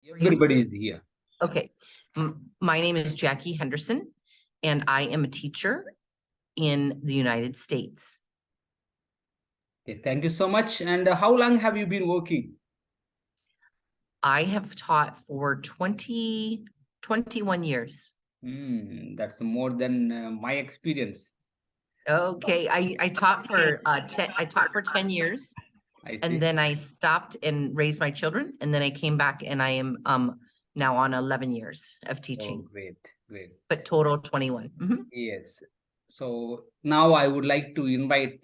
Everybody is here. Okay. My name is Jackie Henderson, and I am a teacher in the United States. Okay, thank you so much. And how long have you been working? I have taught for 21 years. That's more than my experience. Okay, I taught for 10 years, I see. and then I stopped and raised my children, and then I came back, and I am now on 11 years of teaching. Oh, great. But total 21. Yes. So now I would like to invite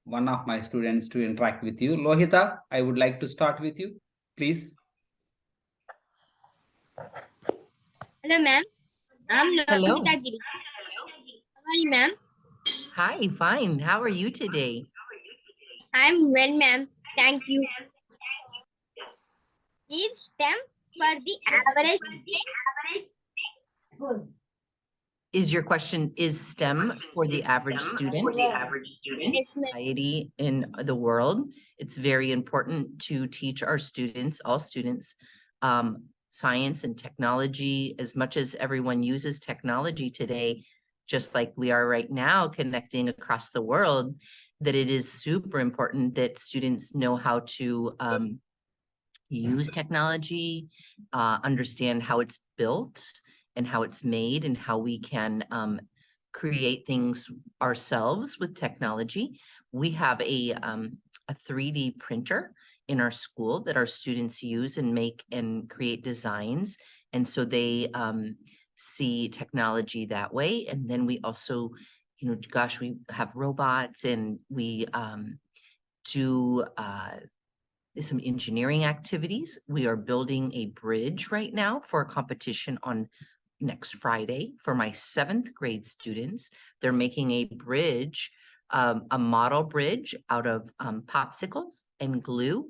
one of my students to interact with you. Lohita, I would like to start with you, please. Hello, ma'am. I'm Hello. Lohita Giri. How are you, ma'am? Hi, fine. How are you today? I'm well, ma'am. Thank you. Is STEM for the average student? Is your question, is STEM for the average student? Yes, ma'am. Society in the world, it's very important to teach our students, all students, science and technology. As much as everyone uses technology today, just like we are right now connecting across the world, that it is super important that students know how to use technology, understand how it's built and how it's made, and how we can create things ourselves with technology. We have a 3D printer in our school that our students use and make and create designs. And so they see technology that way. And then we also, gosh, we have robots, and we do some engineering activities. We are building a bridge right now for a competition on next Friday for my 7th grade students. They're making a bridge, a model bridge out of popsicles and glue.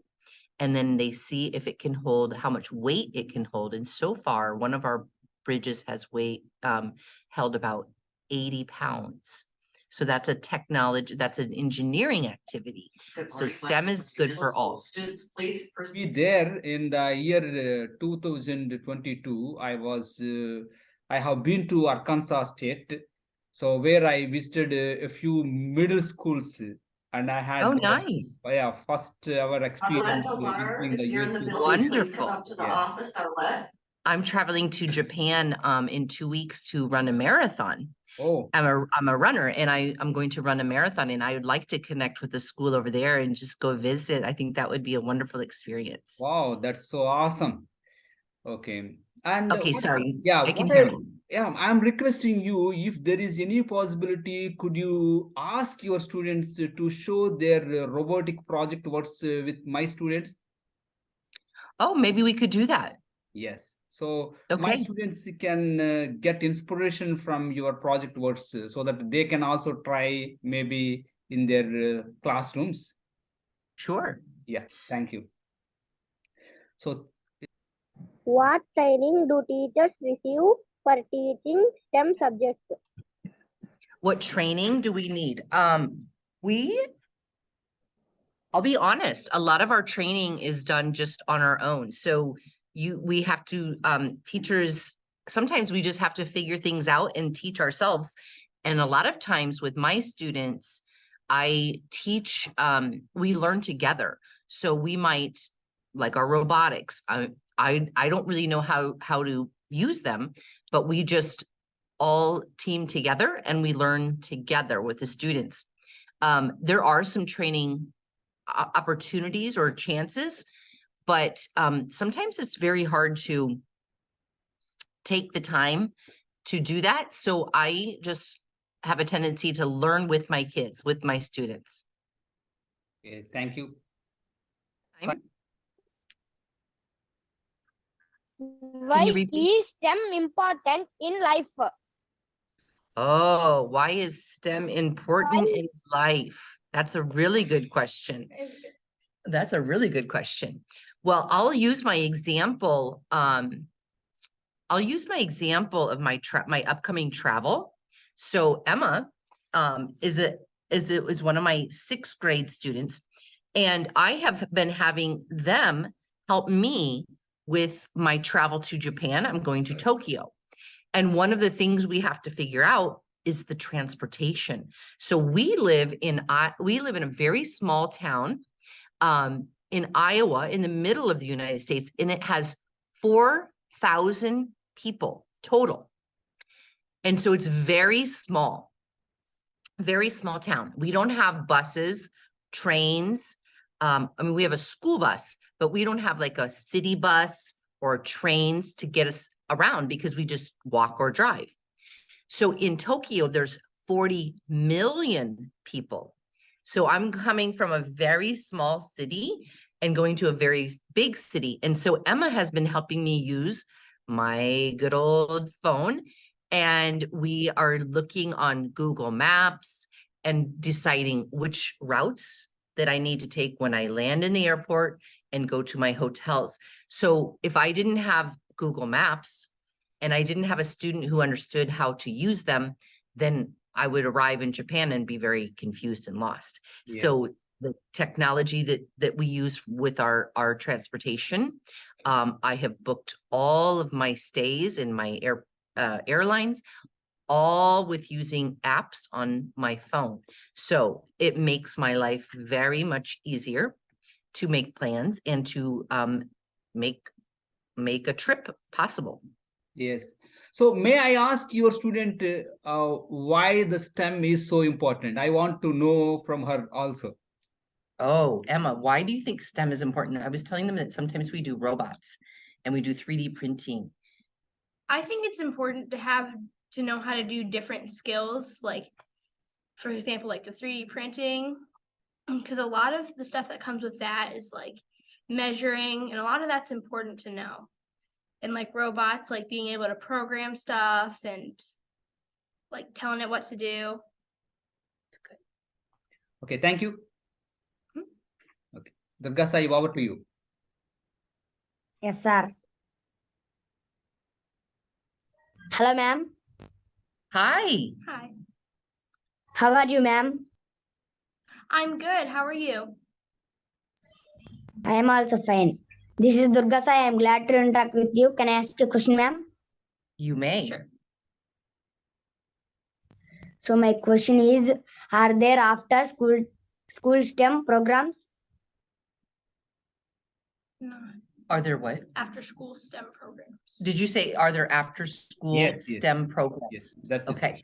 And then they see if it can hold, how much weight it can hold. And so far, one of our bridges has held about 80 pounds. So that's a technology, that's an engineering activity. So STEM is good for all. Be there in the year 2022. I have been to Arkansas State, so where I visited a few middle schools, and I had nice. first our experience visiting the U.S.A. Wonderful. Yes. I'm traveling to Japan in 2 weeks to run a marathon. Oh, I'm a runner, and I'm going to run a marathon, and I would like to connect with the school over there and just go visit. I think that would be a wonderful experience. wow, that's so awesome. Okay. And Okay, sorry. yeah, I can hear you. I'm requesting you, if there is any possibility, could you ask your students to show their robotic project works with my students? Oh, maybe we could do that. Yes. So my Okay. students can get inspiration from your project works so that they can also try maybe in their classrooms. Sure. Yeah, thank you. So what training do teachers receive for teaching STEM subjects? What training do we need? I'll be honest, a lot of our training is done just on our own. So we have to, teachers, sometimes we just have to figure things out and teach ourselves. And a lot of times with my students, I teach, we learn together. So we might, like our robotics, I don't really know how to use them, but we just all team together and we learn together with the students. There are some training opportunities or chances, but sometimes it's very hard to take the time to do that. So I just have a tendency to learn with my kids, with my students. okay, thank you. Why is STEM important in life? Oh, why is STEM important in life? That's a really good question. That's a really good question. Well, I'll use my example. I'll use my example of my upcoming travel. So Emma is one of my 6th grade students, and I have been having them help me with my travel to Japan. I'm going to Tokyo. And one of the things we have to figure out is the transportation. So we live in a very small town in Iowa, in the middle of the United States, and it has 4,000 people total. And so it's very small town. We don't have buses, trains. I mean, we have a school bus, but we don't have like a city bus or trains to get us around because we just walk or drive. So in Tokyo, there's 40 million people. So I'm coming from a very small city and going to a very big city. And so Emma has been helping me use my good old phone. And we are looking on Google Maps and deciding which routes that I need to take when I land in the airport and go to my hotels. So if I didn't have Google Maps and I didn't have a student who understood how to use them, then I would arrive in Japan and be very confused and lost. Yeah. So the technology that we use with our transportation, I have booked all of my stays in my airlines, all with using apps on my phone. So it makes my life very much easier to make plans and to make a trip possible. Yes. So may I ask your student why the STEM is so important? I want to know from her also. Oh, Emma, why do you think STEM is important? I was telling them that sometimes we do robots and we do 3D printing. I think it's important to know how to do different skills, like, for example, like the 3D printing, because a lot of the stuff that comes with that is like measuring, and a lot of that's important to know. And like robots, like being able to program stuff and like telling it what to do. It's good. Okay, thank you. Okay, Durga Sai, over to you. Yes, sir. Hello, ma'am. Hi. Hi. How are you, ma'am? I'm good. How are you? I am also fine. This is Durga Sai. I am glad to interact with you. Can I ask a question, ma'am? You may. Sure. So my question is, are there after school STEM programs? No. Are there what? After school STEM programs. Did you say, are there after school Yes, yes. STEM programs? Yes, that's this Okay.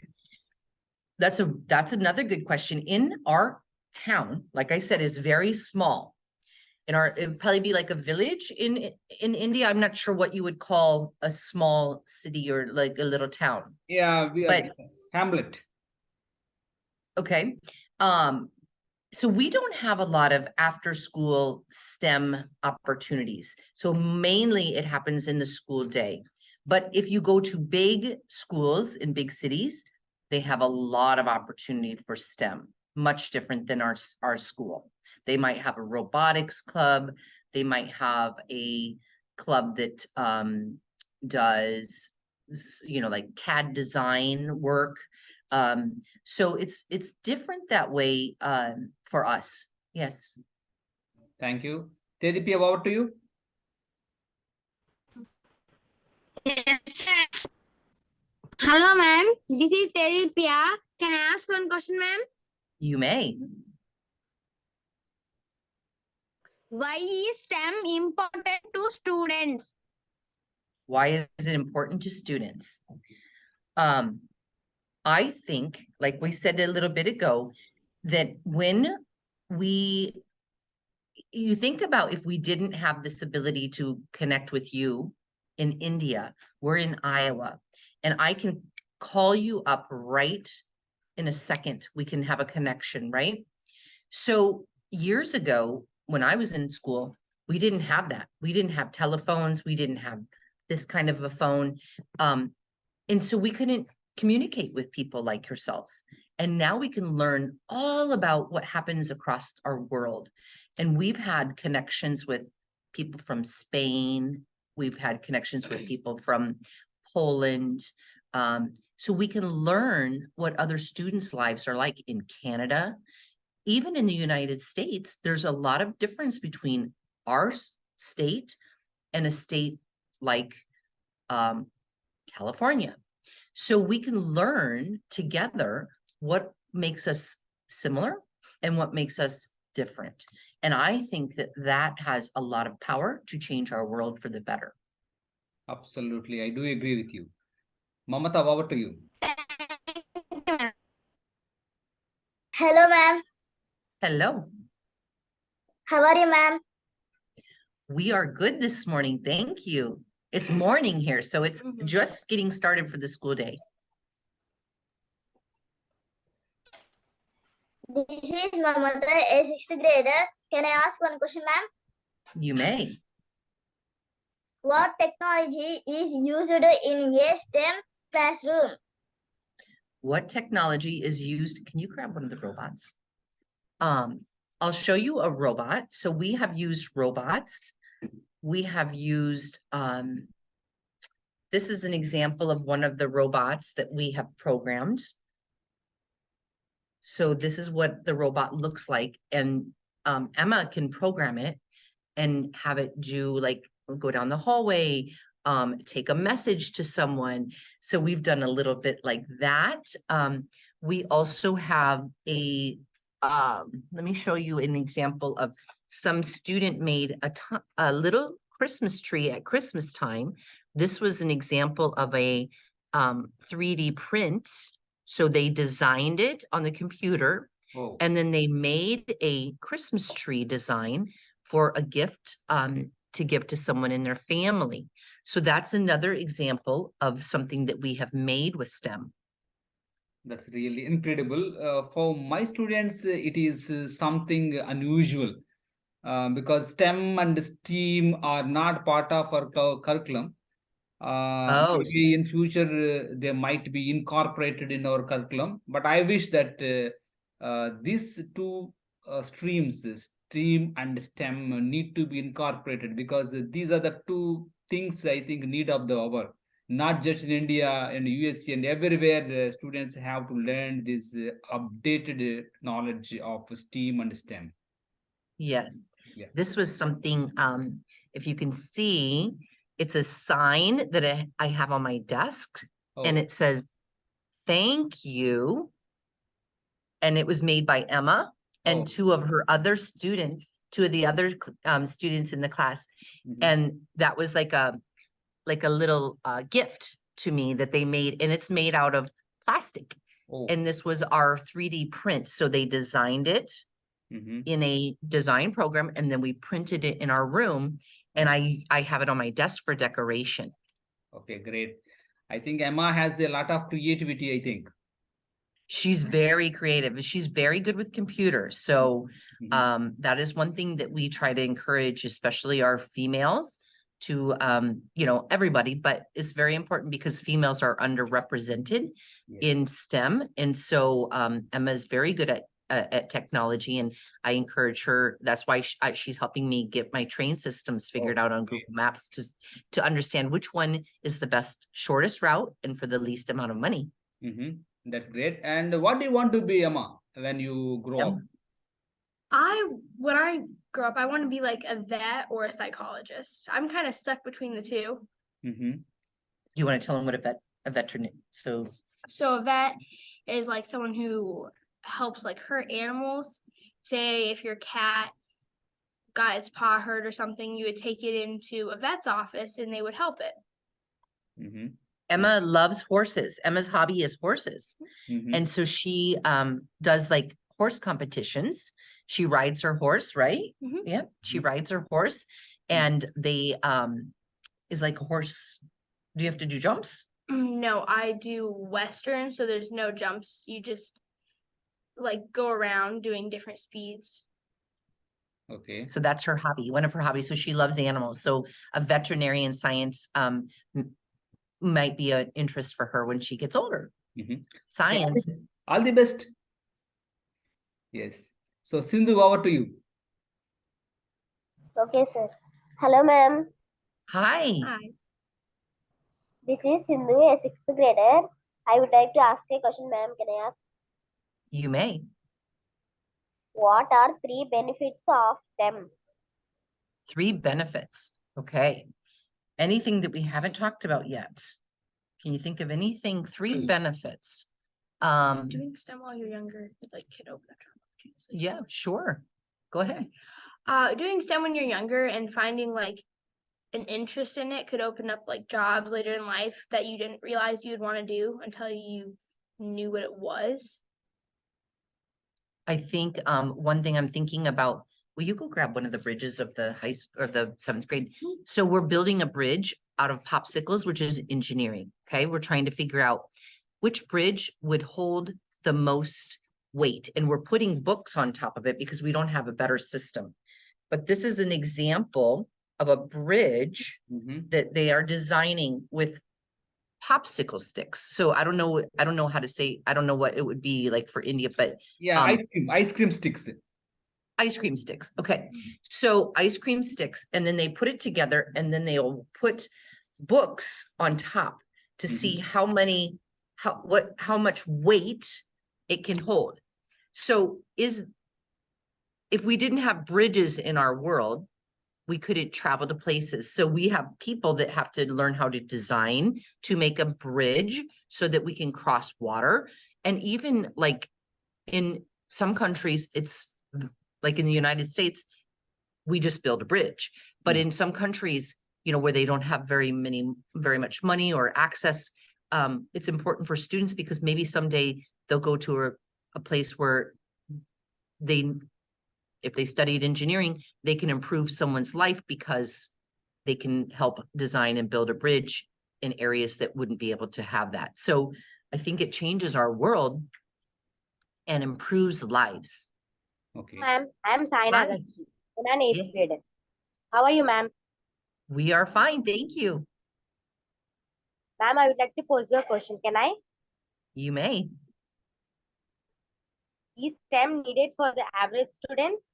question. That's another good question. In our town, like I said, is very small. It'd probably be like a village in India. I'm not sure what you would call a small city or like a little town. Yeah, But Hamlet. okay. So we don't have a lot of after school STEM opportunities. So mainly it happens in the school day. But if you go to big schools in big cities, they have a lot of opportunity for STEM, much different than our school. They might have a robotics club. They might have a club that does, like CAD design work. So it's different that way for us. Yes. Thank you. Tedipia, over to you. Yes, sir. Hello, ma'am. This is Tedipia. Can I ask one question, ma'am? You may. Why is STEM important to students? Why is it important to students? I think, like we said a little bit ago, that when you think about if we didn't have this ability to connect with you in India, we're in Iowa, and I can call you up right in a second. We can have a connection, right? So years ago, when I was in school, we didn't have that. We didn't have telephones. We didn't have this kind of a phone. And so we couldn't communicate with people like yourselves. And now we can learn all about what happens across our world. And we've had connections with people from Spain. We've had connections with people from Poland. So we can learn what other students' lives are like in Canada. Even in the United States, there's a lot of difference between our state in a state like California. So we can learn together what makes us similar and what makes us different. And I think that that has a lot of power to change our world for the better. Absolutely. I do agree with you. Mamata, over to you. Hello, ma'am. Hello. How are you, ma'am? We are good this morning. Thank you. It's morning here, so it's just getting started for the school day. This is my mother, a sixth grader. Can I ask one question, ma'am? You may. What technology is used in a STEM classroom? What technology is used? Can you grab one of the robots? I'll show you a robot. So we have used robots. We have used, this is an example of one of the robots that we have programmed. So this is what the robot looks like. And Emma can program it and have it do like, go down the hallway, take a message to someone. So we've done a little bit like that. We also have let me show you an example of some student made a little Christmas tree at Christmas time. This was an example of a 3D print. So they designed it on the computer, and then they made a Christmas tree design for a gift to give to someone in their family. So that's another example of something that we have made with STEM. That's really incredible. For my students, it is something unusual because STEM and STEAM are not part of our curriculum. Maybe in future they might be incorporated in our curriculum, but I wish that these two streams, STEAM and STEM, need to be incorporated, because these are the two things I think need of the hour. Not just in India and U.S.A and everywhere, students have to learn this updated knowledge of STEAM and STEM. Yes. Yeah. This was something, if you can see, it's a sign that I have on my desk, and it says, "Thank you." And it was made by Emma and two of her other students, two of the other students in the class. And that was like a little gift to me that they made, and it's made out of plastic. And this was our 3D print. So they designed it in a design program, and then we printed it in our room, and I have it on my desk for decoration. Okay, great. I think Emma has a lot of creativity, I think. She's very creative. She's very good with computers. So that is one thing that we try to encourage, especially our females, to everybody, but it's very important because females are underrepresented in STEM. And so Emma is very good at technology, and I encourage her. That's why she's helping me get my train systems figured out on Google Maps to understand which one is the best, shortest route and for the least amount of money. That's great. And what do you want to be, Emma, when you grow up? When I grow up, I want to be like a vet or a psychologist. I'm kind of stuck between the two. Do you want to tell them what a veterinarian? So a vet is like someone who helps like hurt animals. Say if your cat got its paw hurt or something, you would take it into a vet's office and they would help it. Emma loves horses. Emma's hobby is horses. And so she does like horse competitions. She rides her horse, right? Yeah, she rides her horse, and they is like a horse. Do you have to do jumps? No, I do Western, so there's no jumps. You just like go around doing different speeds. Okay. So that's her hobby, one of her hobbies. So she loves animals. So a veterinarian science might be an interest for her when she gets older. Science. All the best. Yes. So Sindhu, over to you. Okay, sir. Hello, ma'am. Hi. This is Sindhu, a sixth grader. I would like to ask a question, ma'am. Can I ask? You may. What are 3 benefits of STEM? 3 benefits. Okay. Anything that we haven't talked about yet? Can you think of anything? 3 benefits. Doing STEM while you're younger, like could open up opportunities. Yeah, sure. Go ahead. Doing STEM when you're younger and finding like an interest in it could open up like jobs later in life that you didn't realize you'd want to do until you knew what it was. I think one thing I'm thinking about, will you go grab one of the bridges of the high school or the 7th grade? So we're building a bridge out of popsicles, which is engineering. Okay. We're trying to figure out which bridge would hold the most weight. And we're putting books on top of it because we don't have a better system. But this is an example of a bridge that they are designing with popsicle sticks. So I don't know how to say, I don't know what it would be like for India, but Yeah, ice cream sticks. ice cream sticks. Okay. So ice cream sticks, and then they put it together, and then they'll put books on top to see how much weight it can hold. So if we didn't have bridges in our world, we couldn't travel to places. So we have people that have to learn how to design to make a bridge so that we can cross water. And even like in some countries, it's like in the United States, we just build a bridge. But in some countries, where they don't have very much money or access, it's important for students because maybe someday they'll go to a place where if they studied engineering, they can improve someone's life because they can help design and build a bridge in areas that wouldn't be able to have that. So I think it changes our world and improves lives. Okay. Ma'am, I am Saina Hi. Agustine. I'm an 8th Yes. grader. How are you, ma'am? We are fine, thank you. Ma'am, I would like to pose you a question. Can I? You may. Is STEM needed for the average students?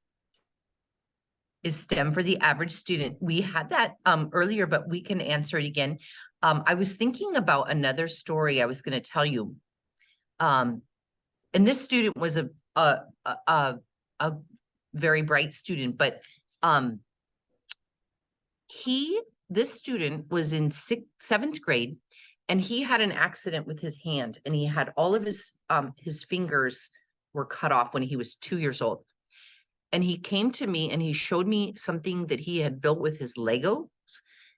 Is STEM for the average student? We had that earlier, but we can answer it again. I was thinking about another story I was going to tell you. And this student was a very bright student, but this student was in 7th grade, and he had an accident with his hand, and he had all of his fingers were cut off when he was 2 years old. And he came to me and he showed me something that he had built with his Legos.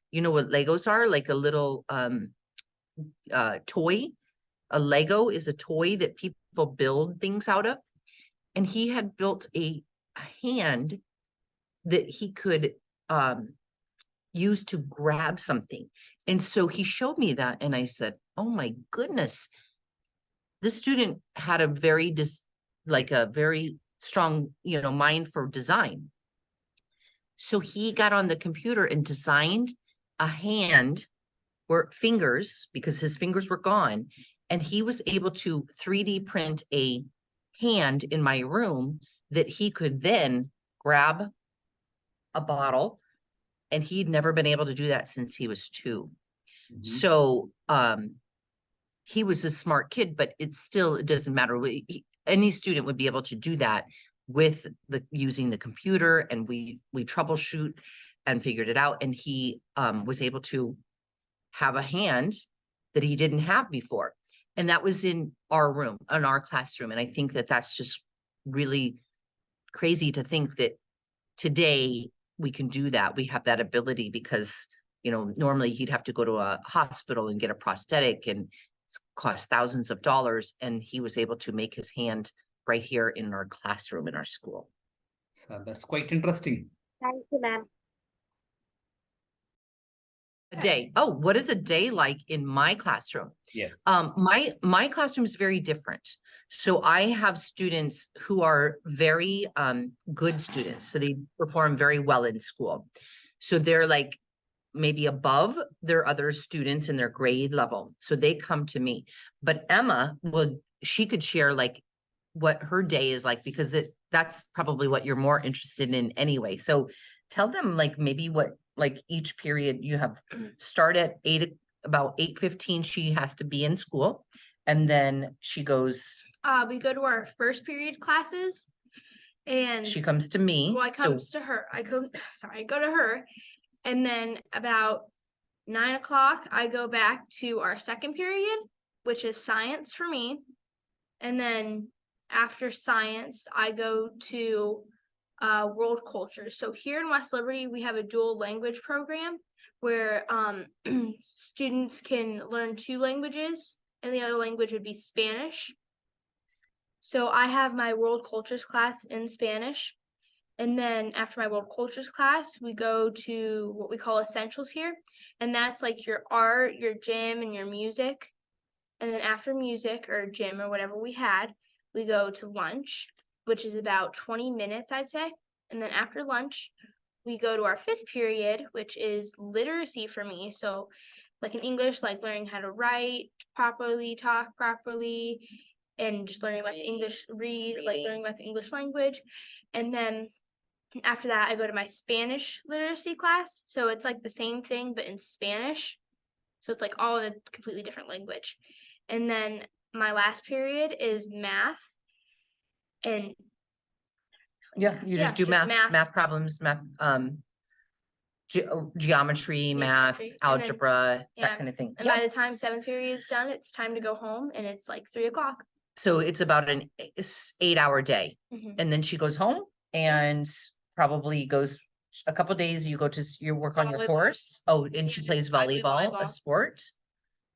You know what Legos are? Like a little toy. A Lego is a toy that people build things out of. And he had built a hand that he could use to grab something. And so he showed me that, and I said, oh my goodness. This student had a very strong, mind for design. So he got on the computer and designed a hand or fingers, because his fingers were gone. And he was able to 3D print a hand in my room that he could then grab a bottle. And he'd never been able to do that since he was 2. So he was a smart kid, but it doesn't matter. Any student would be able to do that with using the computer, and we troubleshoot and figured it out. And he was able to have a hand that he didn't have before. And that was in our room, in our classroom. And I think that that's just really crazy to think that today we can do that. We have that ability because, normally he'd have to go to a hospital and get a prosthetic, and cost thousands of dollars. And he was able to make his hand right here in our classroom in our school. So that's quite interesting. Thank you, ma'am. A day. Oh, what is a day like in my classroom? Yes. My classroom is very different. So I have students who are very good students. So they perform very well in school. So they're like maybe above their other students in their grade level. So they come to me. But Emma she could share like what her day is like, because that's probably what you're more interested in anyway. So tell them like maybe what, like each period you have start at about 8:15, she has to be in school. And then she goes. We go to our first period classes, and she comes to me. Well, I go to her, and then about 9 o'clock, I go back to our second period, which is science for me. And then after science, I go to world culture. So here in West Liberty, we have a dual language program where students can learn 2 languages, and the other language would be Spanish. So I have my world cultures class in Spanish. And then after my world cultures class, we go to what we call essentials here. And that's like your art, your gym, and your music. And then after music or gym or whatever we had, we go to lunch, which is about 20 minutes, I'd say. And then after lunch, we go to our 5th period, which is literacy for me. So like in English, like learning how to write properly, talk properly, and just learning about the English, like learning about the English language. And then after that, I go to my Spanish literacy class. So it's like the same thing, but in Spanish. So it's like all in a completely different language. And then my last period is math. And Yeah, you just do math problems, geometry, math, Geometry, and then- algebra, yeah, that kind of thing. And by the time 7th period's done, it's time to go home, and it's like 3 o'clock. So it's about an 8-hour day. Mhm. And then she goes home and probably goes a couple days, you work on your Volleyball. horse. Oh, and she plays I play volleyball, a volleyball. sport.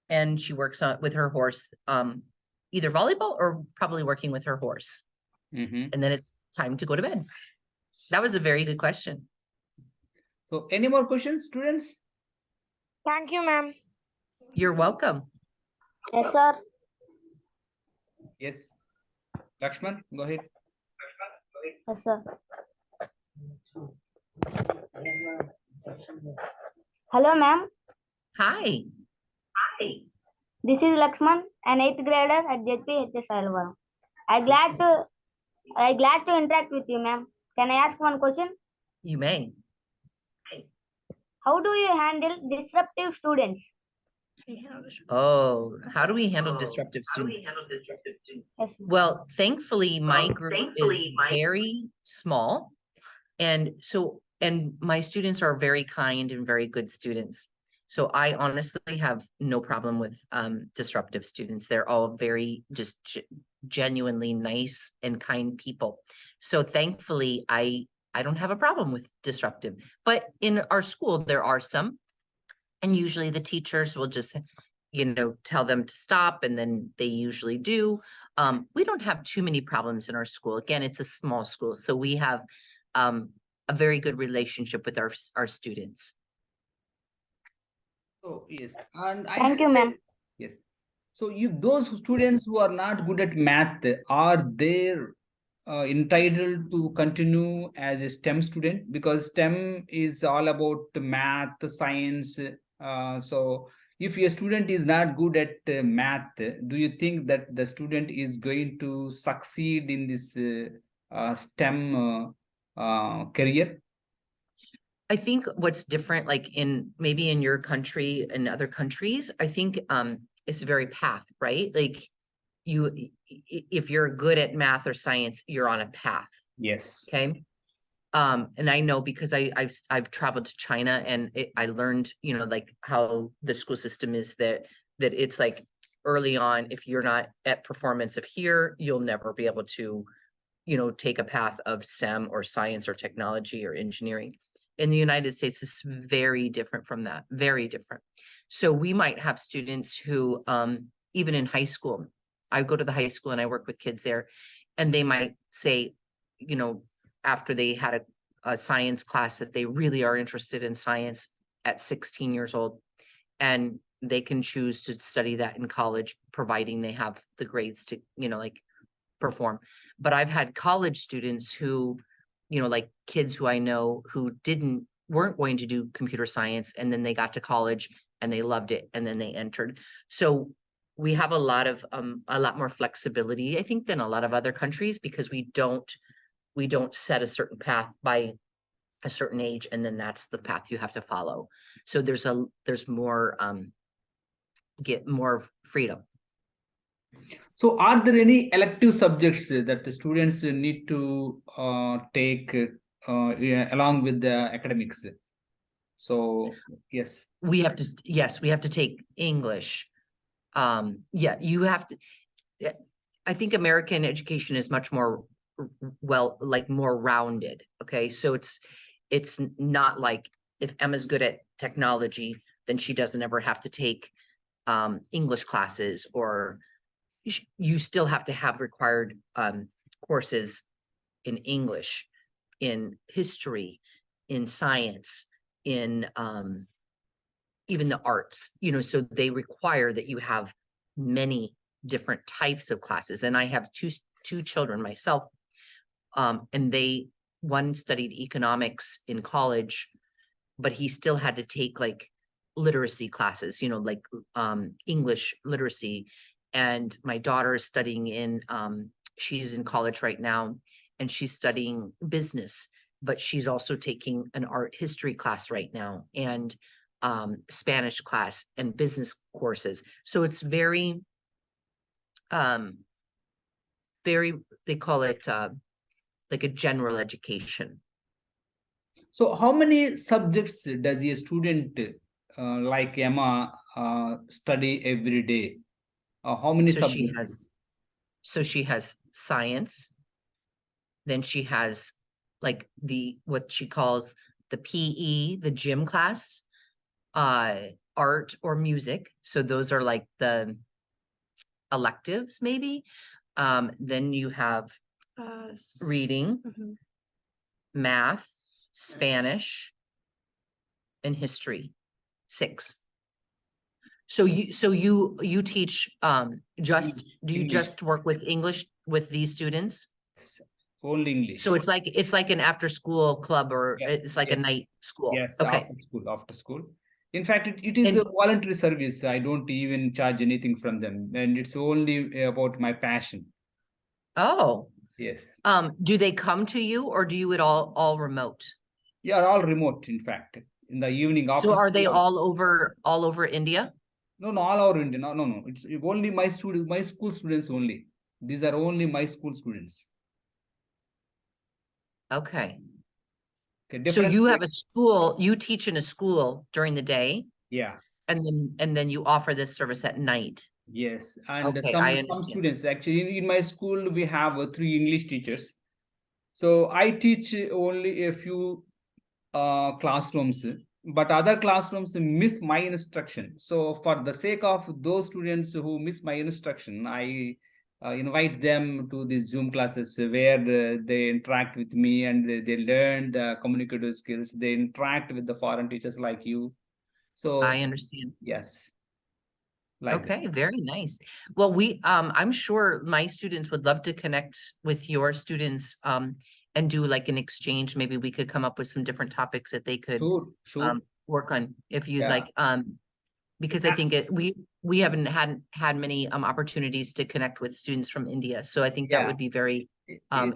And she works on with her horse, either volleyball or probably working with her horse. Mhm. And then it's time to go to bed. That was a very good question. So any more questions, students? Thank you, ma'am. You're welcome. Yes, sir. Yes. Lakshman, go ahead. Yes, sir. Hello, ma'am. Hi. This is Lakshman, an 8th grader at JPHS Ilavaram. I'm glad to interact with you, ma'am. Can I ask one question? You may. How do you handle disruptive students? Oh, how do we handle disruptive students? Yes, ma'am. Well, thankfully, my group is very small. And my students are very kind and very good students. So I honestly have no problem with disruptive students. They're all very just genuinely nice and kind people. So thankfully, I don't have a problem with disruptive. But in our school, there are some. And usually the teachers will just, tell them to stop, and then they usually do. We don't have too many problems in our school. Again, it's a small school, so we have a very good relationship with our students. So yes, and Thank you, ma'am. Yes. So if those students who are not good at math, are they entitled to continue as a STEM student? Because STEM is all about math, science. So if a student is not good at math, do you think that the student is going to succeed in this STEM career? I think what's different, like maybe in your country and other countries, I think it's very path, right? Like if you're good at math or science, you're on a path. Yes. Okay. And I know because I've traveled to China, and I learned, like how the school system is that it's like early on, if you're not at performance of here, you'll never be able to, take a path of STEM or science or technology or engineering. In the United States, it's very different from that, very different. So we might have students who, even in high school, I go to the high school and I work with kids there, and they might say, after they had a science class, that they really are interested in science at 16 years old, and they can choose to study that in college, providing they have the grades to, like perform. But I've had college students who, like kids who I know who weren't going to do computer science, and then they got to college and they loved it, and then they entered. So we have a lot more flexibility, I think, than a lot of other countries, because we don't set a certain path by a certain age, and then that's the path you have to follow. So there's more more freedom. So are there any elective subjects that the students need to take along with the academics? So yes. We have to, yes, we have to take English. Yeah, you have to, I think American education is much more well, like more rounded. Okay, so it's not like if Emma's good at technology, then she doesn't ever have to take English classes, or you still have to have required courses in English, in history, in science, in even the arts, so they require that you have many different types of classes. And I have two children myself, and one studied economics in college, but he still had to take like literacy classes, like English literacy. And my daughter is studying she's in college right now, and she's studying business, but she's also taking an art history class right now, and Spanish class and business courses. So it's very, they call it like a general education. So how many subjects does a student like Emma study every day? How many subjects? She has science. Then she has like what she calls the PE, the gym class, art or music. So those are like the electives maybe. Then you have reading, math, Spanish, and history, 6. So you teach do you just work with English with these students? Only English. So it's like an after school club, or Yes, it's like a night school. Yes, okay. After school. In fact, it is a voluntary service. I don't even charge anything from them, and it's only about my passion. Oh. Yes. Do they come to you, or do you it all remote? Yeah, all remote, in fact. In the evening after. So are they all over India? No, all over India. No. It's only my school students only. These are only my school students. Okay. Okay, so you have a school, you teach in a school during the day. Yeah. And then you offer this service at night. Yes, and okay, some students, actually in my school we have 3 English teachers. So I teach only a few classrooms, but other classrooms miss my instruction. So for the sake of those students who miss my instruction, I invite them to these Zoom classes where they interact with me, and they learn the communicative skills. They interact with the foreign teachers like you. So I understand. Yes. Okay, very nice. Well, I'm sure my students would love to connect with your students and do like an exchange. Maybe we could come up with some different topics that they could Sure. Work on, if you'd like. Because I think we haven't had many opportunities to connect with students from India. So I think that would be very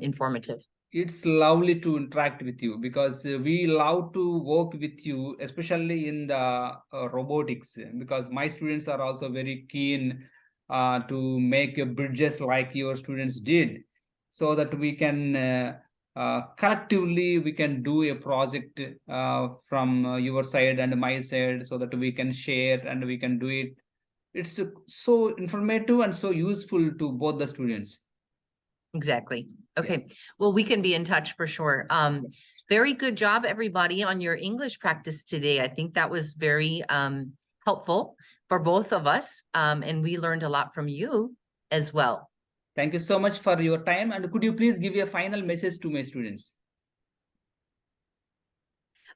informative. It's lovely to interact with you, because we love to work with you, especially in the robotics, because my students are also very keen to make bridges like your students did, so that we can collectively we can do a project from your side and my side, so that we can share and we can do it. It's so informative and so useful to both the students. Exactly. Okay. Well, we can be in touch for sure. Very good job, everybody, on your English practice today. I think that was very helpful for both of us. And we learned a lot from you as well. Thank you so much for your time. And could you please give a final message to my students?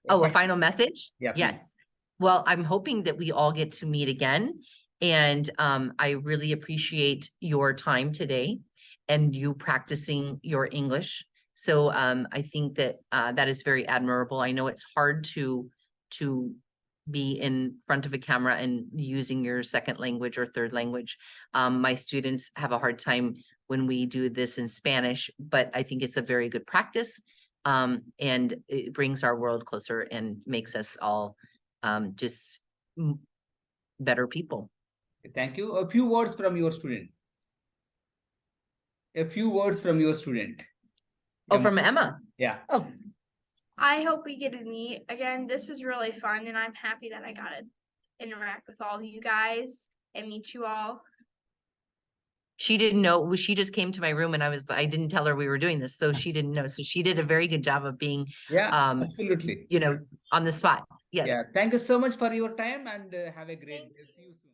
A final message? Yeah. Yes. Well, I'm hoping that we all get to meet again. And I really appreciate your time today and you practicing your English. So I think that that is very admirable. I know it's hard to be in front of a camera and using your second language or third language. My students have a hard time when we do this in Spanish, but I think it's a very good practice. And it brings our world closer and makes us all just better people. Thank you. A few words from your student. Oh, from Emma. Yeah. Oh, I hope we get to meet again. This was really fun, and I'm happy that I got to interact with all of you guys and meet you all. She didn't know. She just came to my room and I didn't tell her we were doing this. So she didn't know. So she did a very good job of being, Yeah, absolutely. on the spot. Yes. Yeah. Thank you so much for your time and have a great day. See you soon.